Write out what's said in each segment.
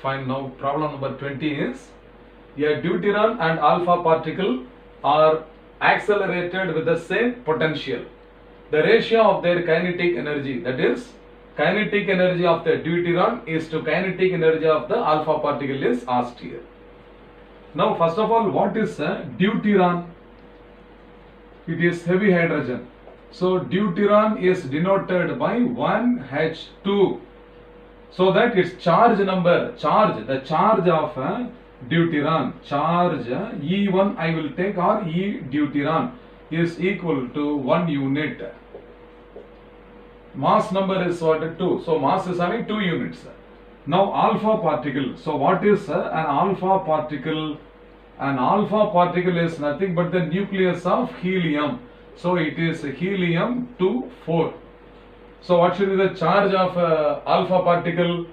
fine. Now problem number 20 is, a deuteron and alpha particle are accelerated with the same potential. The ratio of their kinetic energy, that is, kinetic energy of the deuteron is to kinetic energy of the alpha particle, is asked here. Now first of all, what is a deuteron? It is heavy hydrogen. So deuteron is denoted by 1H2. So that its charge number, the charge of deuteron, charge E1 I will take, or E deuteron, is equal to 1 unit. Mass number is what? 2. So mass is having 2 units. Now alpha particle. So what is an alpha particle? An alpha particle is nothing but the nucleus of helium. So it is helium-2, 4. So what should be the charge of alpha particle?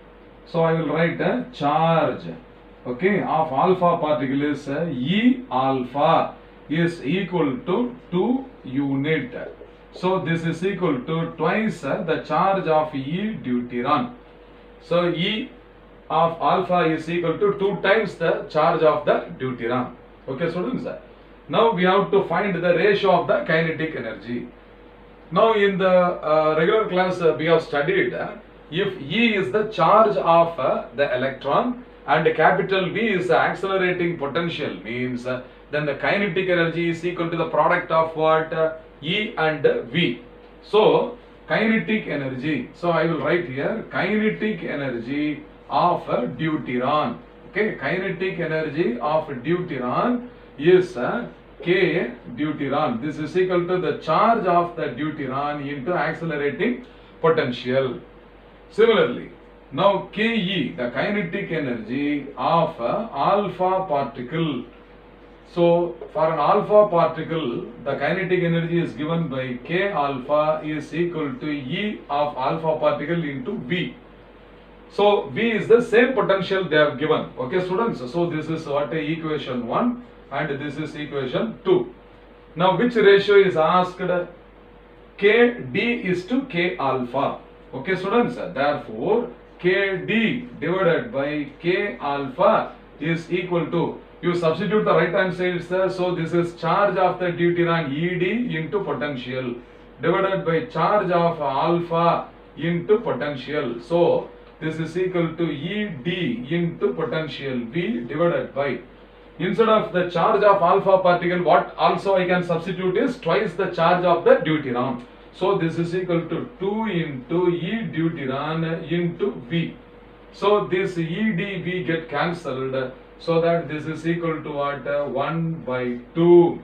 So I will write charge, okay, of alpha particle is E alpha is equal to 2 unit. So this is equal to twice the charge of E deuteron. So E of alpha is equal to 2 times the charge of the deuteron. Okay, students. Now we have to find the ratio of the kinetic energy. Now in the regular class we have studied, if E is the charge of the electron and capital V is the accelerating potential, means then the kinetic energy is equal to the product of what? E and V. So kinetic energy, so I will write here kinetic energy of deuteron. Okay, kinetic energy of deuteron is K deuteron. This is equal to the charge of the deuteron into accelerating potential. Similarly, now Ke, the kinetic energy of alpha particle. So for an alpha particle, the kinetic energy is given by K alpha is equal to E of alpha particle into V. So V is the same potential they have given. Okay, students. So this is what equation 1 and this is equation 2. Now which ratio is asked? Kd is to K alpha. Okay, students. Therefore Kd divided by K alpha is equal to, you substitute the right hand side, sir. So this is charge of the deuteron Ed into potential divided by charge of alpha into potential. So this is equal to Ed into potential V divided by, instead of the charge of alpha particle, what also I can substitute is twice the charge of the deuteron. So this is equal to 2 into E deuteron into V. So this EdV get cancelled. So that this is equal to what? 1 by 2.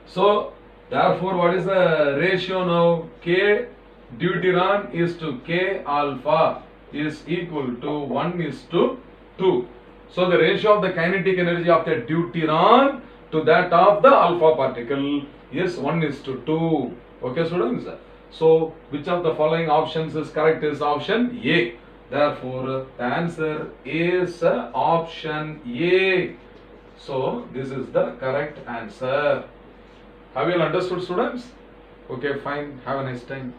So therefore what is the ratio now? K deuteron is to K alpha is equal to 1 is to 2. So the ratio of the kinetic energy of the deuteron to that of the alpha particle is 1 is to 2. Okay, students. So which of the following options is correct? Is option A. Therefore the answer is option A. So this is the correct answer. Have you all understood, students? Okay, fine. Have a nice time.